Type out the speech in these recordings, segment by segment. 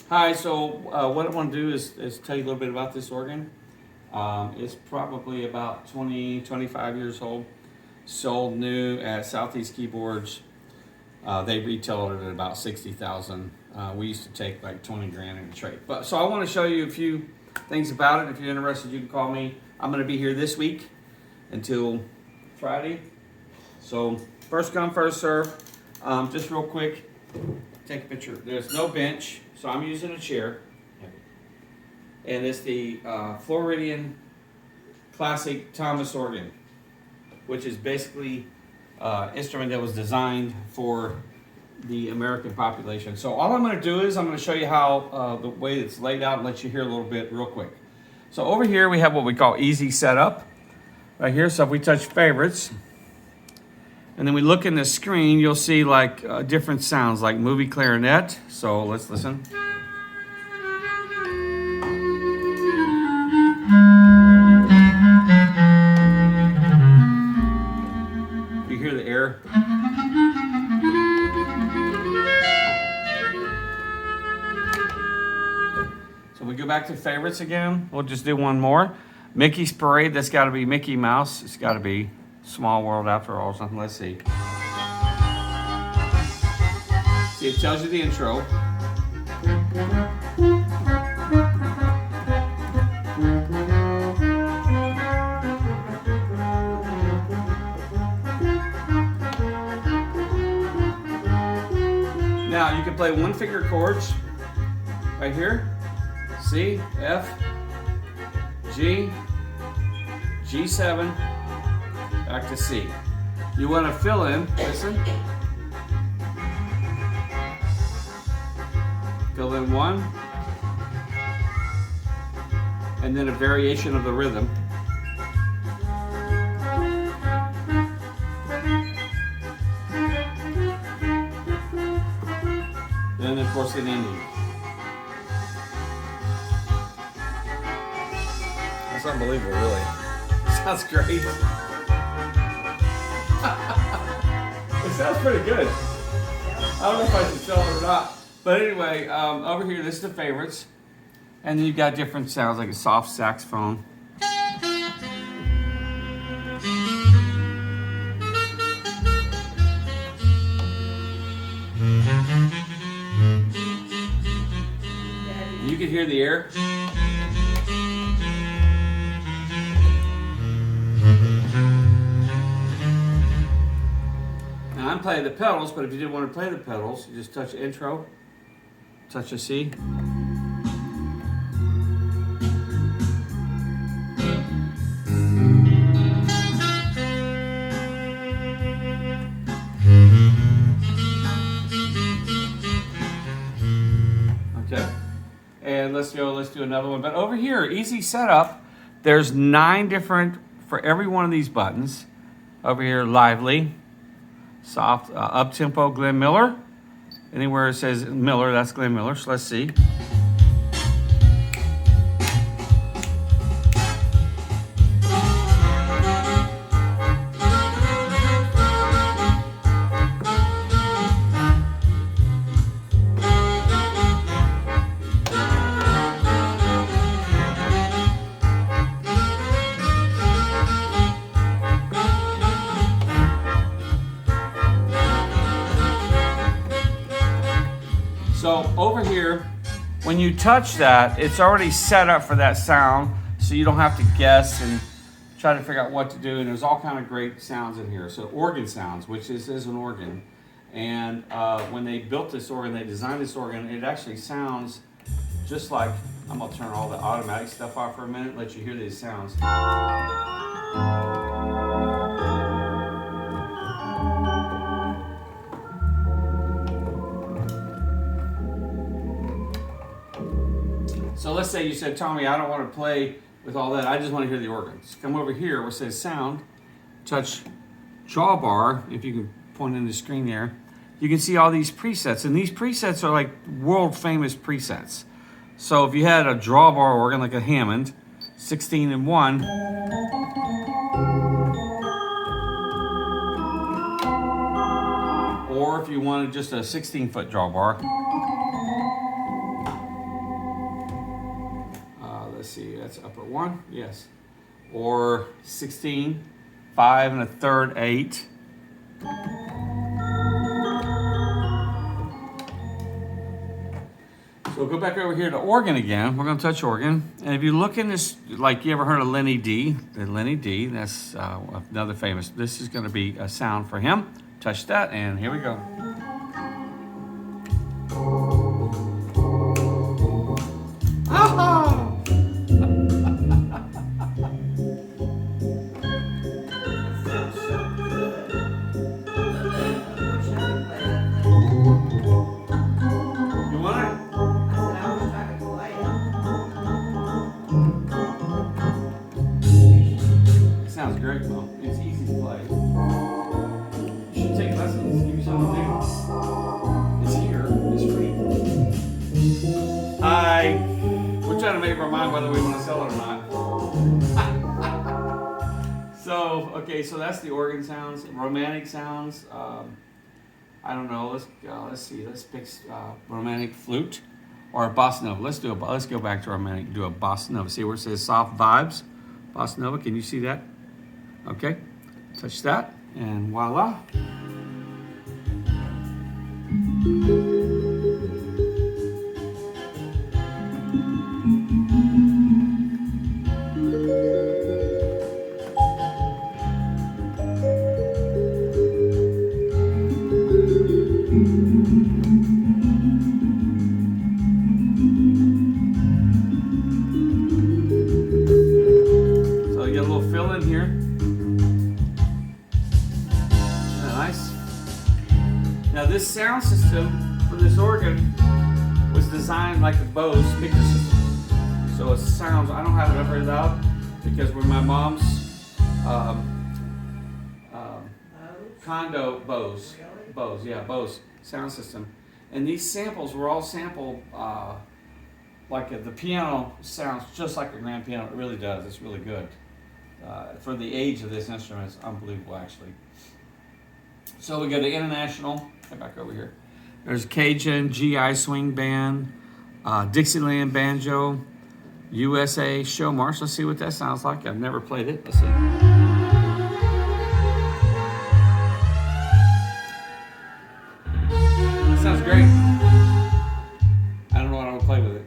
Hi, so what I want to do is tell you a little bit about this organ. It's probably about 20, 25 years old. Sold new at Southeast Keyboards. They retailed it at about 60,000. We used to take like 20 grand in a trade. But so I want to show you a few things about it. If you're interested, you can call me. I'm going to be here this week until Friday. So first come, first serve. Just real quick, take a picture. There's no bench, so I'm using a chair. And it's the Floridian Classic Thomas organ, which is basically an instrument that was designed for the American population. So all I'm going to do is I'm going to show you how the way it's laid out and let you hear a little bit real quick. So over here we have what we call easy setup. Right here, so if we touch favorites, and then we look in the screen, you'll see like different sounds like movie clarinet. So let's listen. You hear the air? So we go back to favorites again. We'll just do one more. Mickey's Parade, that's got to be Mickey Mouse. It's got to be Small World after all or something. Let's see. See, it tells you the intro. Now, you can play one finger chords right here. C, F, G, G7, back to C. You want to fill in, listen. Fill in one, and then a variation of the rhythm. And then, of course, an ending. That's unbelievable, really. Sounds great. It sounds pretty good. I don't know if I should sell it or not. But anyway, over here, this is the favorites. And then you've got different sounds like a soft saxophone. You can hear the air. Now I'm playing the pedals, but if you didn't want to play the pedals, you just touch intro, touch a C. Okay. And let's do another one. But over here, easy setup. There's 9 different for every one of these buttons. Over here, lively, soft, up-tempo, Glenn Miller. Anywhere it says Miller, that's Glenn Miller. So let's see. So over here, when you touch that, it's already set up for that sound, so you don't have to guess and try to figure out what to do. And there's all kind of great sounds in here. So organ sounds, which is an organ. And when they built this organ, they designed this organ, it actually sounds just like, I'm gonna turn all the automatic stuff off for a minute, let you hear these sounds. So let's say you said, Tommy, I don't want to play with all that. I just want to hear the organs. Come over here where it says sound, touch drawbar, if you can point in the screen there. You can see all these presets, and these presets are like world famous presets. So if you had a drawbar organ like a Hammond, 16 and 1, or if you wanted just a 16-foot drawbar, that's upper 1, yes. Or 16, 5 1/3, 8. So we'll go back over here to organ again. We're going to touch organ. And if you look in this, like you ever heard of Lenny D? The Lenny D, that's another famous. This is going to be a sound for him. Touch that, and here we go. Ah! You want it? It sounds great, Mom. It's easy to play. You should take lessons. Give me something to do. It's here. It's free. We're trying to make up our mind whether we want to sell it or not. So, okay, so that's the organ sounds. Romantic sounds. I don't know. Let's see. Let's pick romantic flute or a bossa nova. Let's go back to romantic. Do a bossa nova. See where it says soft vibes. Bossa nova. Can you see that? Okay. Touch that, and voila. Now this sound system for this organ was designed like the Bose speaker system. So it sounds, I don't have it ever out because when my mom's condo, Bose sound system. And these samples were all sampled the piano sounds just like a grand piano. It really does, it's really good. For the age of this instrument, it's unbelievable actually. So we go to international. Get back over here. There's Cajun, GI Swing Band, Dixieland Banjo, USA Show March. Let's see what that sounds like. I've never played it. Let's see. It sounds great. I don't know what I'm gonna play with it.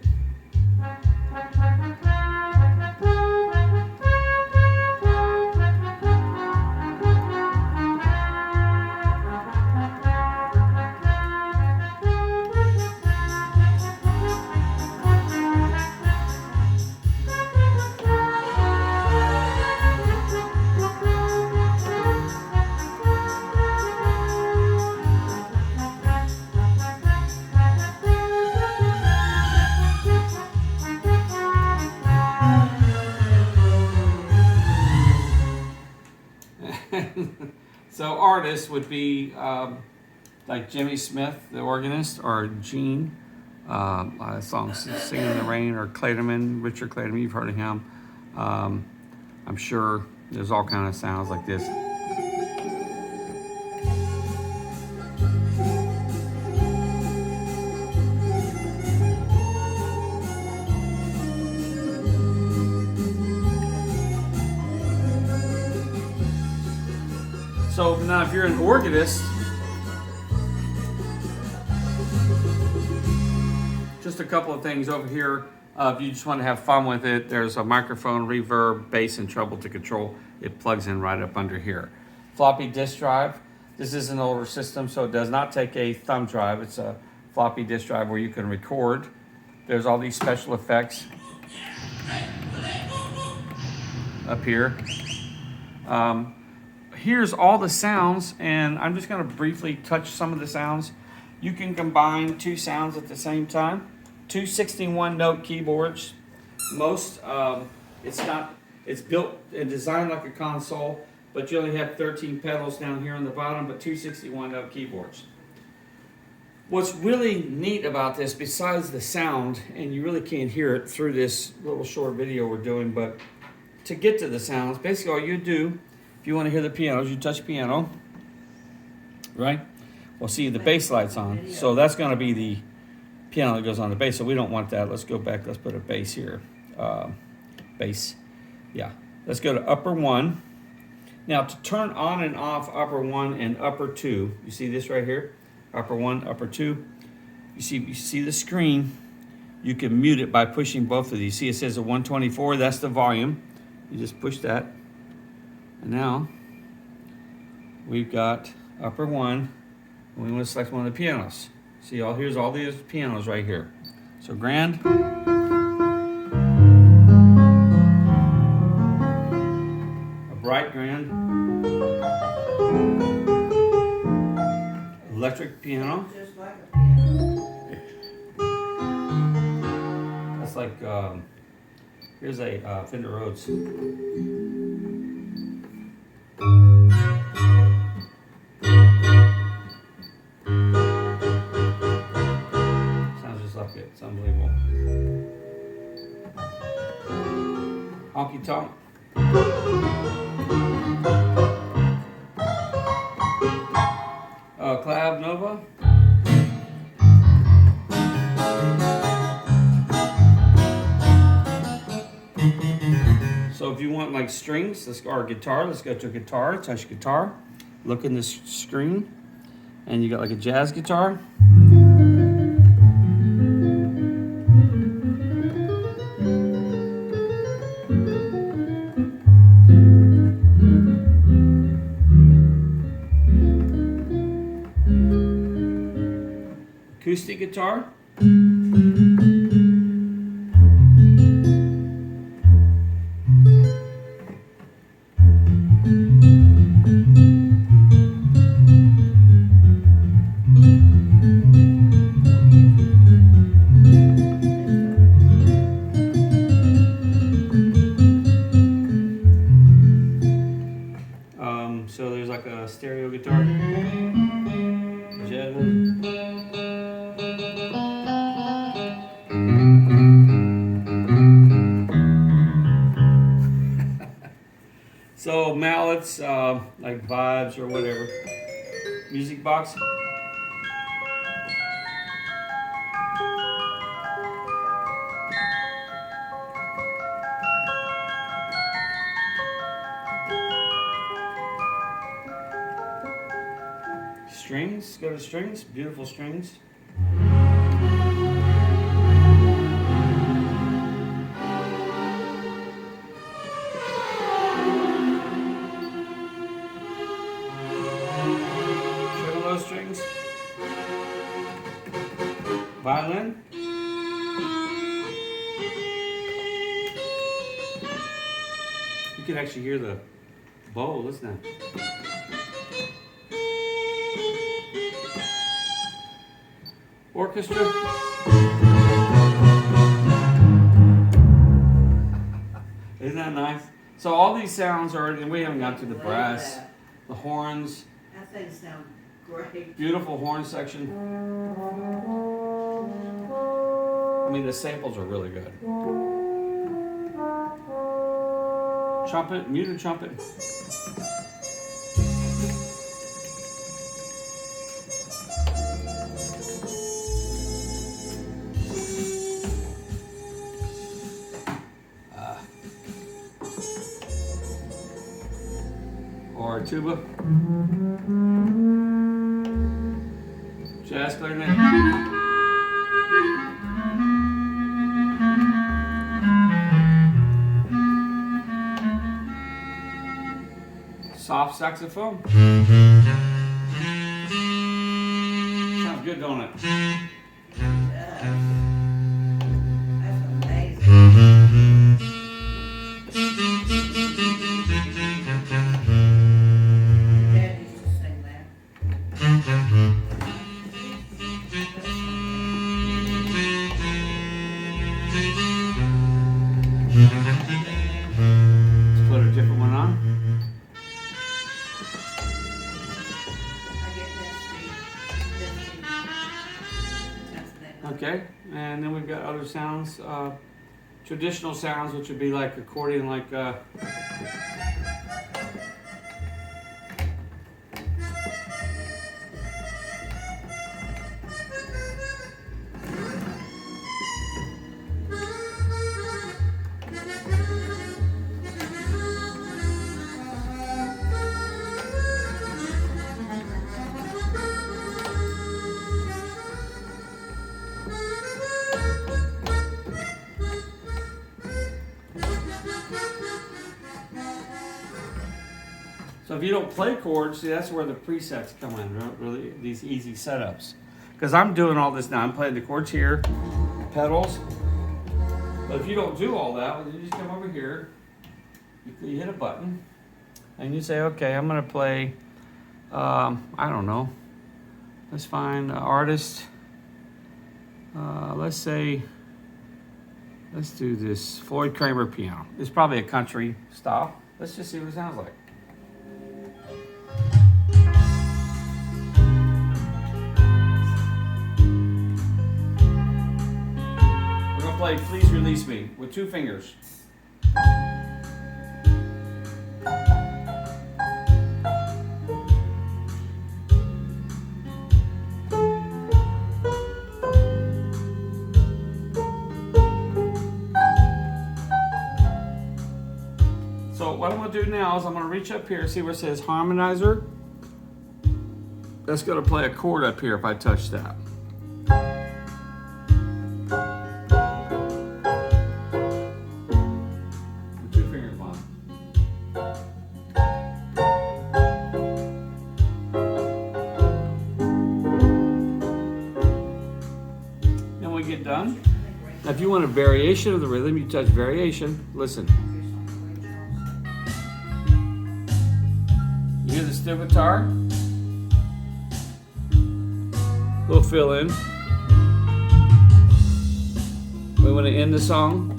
So artists would be like Jimmy Smith, the organist, or Gene, songs Singing in the Rain, or Clayderman, Richard Clayderman, you've heard of him. I'm sure there's all kind of sounds like this. So now if you're an organist, just a couple of things over here. If you just want to have fun with it, there's a microphone, reverb, bass, and treble to control. It plugs in right up under here. Floppy disk drive. This is an older system, so it does not take a thumb drive. It's a floppy disk drive where you can record. There's all these special effects up here. Here's all the sounds, and I'm just going to briefly touch some of the sounds. You can combine two sounds at the same time. Two 61-note keyboards. It's built and designed like a console, but you only have 13 pedals down here on the bottom, but two 61-note keyboards. What's really neat about this, besides the sound, and you really can't hear it through this little short video we're doing, but to get to the sounds, basically all you do, if you want to hear the pianos, you touch piano, right? Well, see, the bass light's on, so that's going to be the piano that goes on the bass, so we don't want that. Let's go back. Let's put a bass here. bass. Yeah. Let's go to upper 1. Now to turn on and off upper 1 and upper 2, you see this right here? Upper 1, upper 2. You see the screen. You can mute it by pushing both of these. See, it says a 124, that's the volume. You just push that. And now we've got upper 1. And we want to select one of the pianos. See, here's all these pianos right here. So grand. A bright grand. Electric piano. Just like a piano. That's like, here's a Fender Rhodes. Sounds just like it. It's unbelievable. Honky tonk. Clav Nova. So if you want like strings, or guitar, let's go to guitar, touch guitar, look in this screen, and you got like a jazz guitar. Acoustic guitar. So there's like a stereo guitar. So mallets, like vibes or whatever. Music box. Strings, go to strings, beautiful strings. Tremolo strings. Violin. You can actually hear the bow, listen to that. Orchestra. Isn't that nice? So all these sounds are, and we haven't got to the brass, the horns. That thing sounds great. Beautiful horn section. I mean, the samples are really good. Trumpet, muted trumpet. Or tuba. Jazz clarinet. Soft saxophone. Sounds good, don't it? That's amazing. Dad used to sing that. Let's put a different one on. Okay, and then we've got other sounds, traditional sounds, which would be like accordion, like So if you don't play chords, see, that's where the presets come in, really, these easy setups. Because I'm doing all this now. I'm playing the chords here, pedals. But if you don't do all that, well, you just come over here, you hit a button, and you say, okay, I'm going to play, I don't know, let's find an artist. Let's say, let's do this Floyd Kramer piano. It's probably a country style. Let's just see what it sounds like. We're gonna play Please Release Me with 2 fingers. So what I'm going to do now is I'm going to reach up here, see where it says harmonizer. That's going to play a chord up here if I touch that. With 2 fingers on. Then we get done. Now if you want a variation of the rhythm, you touch variation. Listen. You hear the steel guitar? We'll fill in. We want to end the song.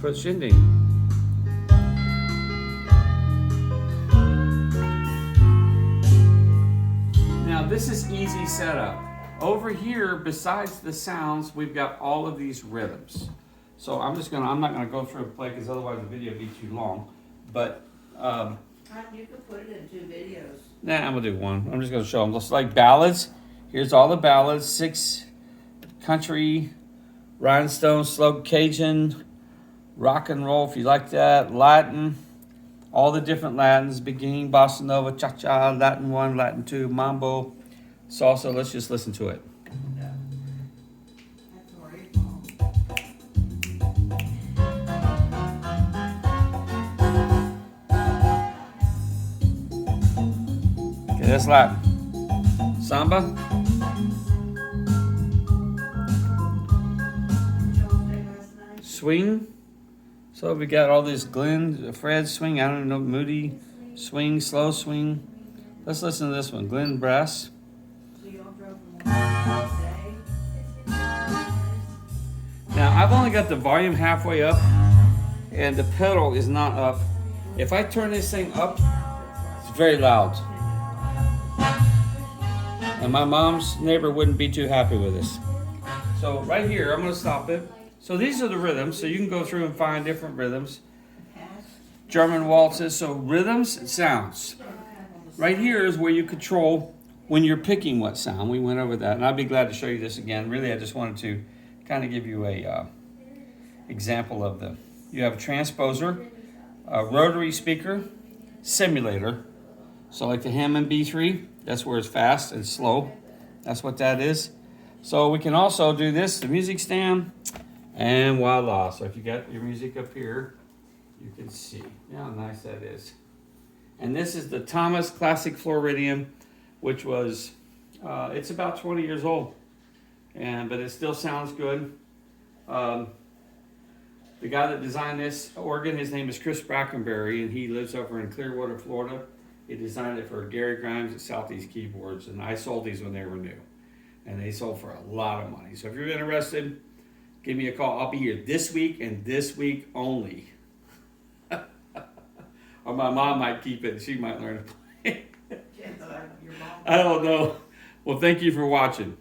Press ending. Now this is easy setup. Over here, besides the sounds, we've got all of these rhythms. So I'm not gonna go through and play because otherwise the video would be too long. But You could put it in 2 videos. nah, I'm gonna do one. I'm just gonna show them. Just like ballads. Here's all the ballads: 6 country, rhinestone, slow Cajun, rock and roll if you like that, Latin, all the different Latins, beginning, bossa nova, cha-cha, Latin 1, Latin 2, mambo, salsa. Let's just listen to it. Yeah. That's already long. Okay, that's Latin. Samba. Swing. So we got all this Glenn, Fred swing, I don't know, Moody swing, slow swing. Let's listen to this one, Glenn Brass. So you all drove from one day? Now I've only got the volume halfway up and the pedal is not up. If I turn this thing up, it's very loud. And my mom's neighbor wouldn't be too happy with this. So right here, I'm gonna stop it. So these are the rhythms, so you can go through and find different rhythms. German waltzes, so rhythms and sounds. Right here is where you control when you're picking what sound. We went over that, and I'd be glad to show you this again. Really, I just wanted to kind of give you a example of the, you have a transposer, a rotary speaker, simulator. So like the Hammond B3, that's where it's fast and slow. That's what that is. So we can also do this, the music stand, and voila. So if you got your music up here, you can see how nice that is. And this is the Thomas Classic Floridian, which was, it's about 20 years old, but it still sounds good. The guy that designed this organ, his name is Chris Brackenberry, and he lives over in Clearwater, Florida. He designed it for Gary Grimes at Southeast Keyboards, and I sold these when they were new. And they sold for a lot of money. So if you're interested, give me a call. I'll be here this week and this week only. Or my mom might keep it. She might learn to play. Your mom. I don't know. Well, thank you for watching.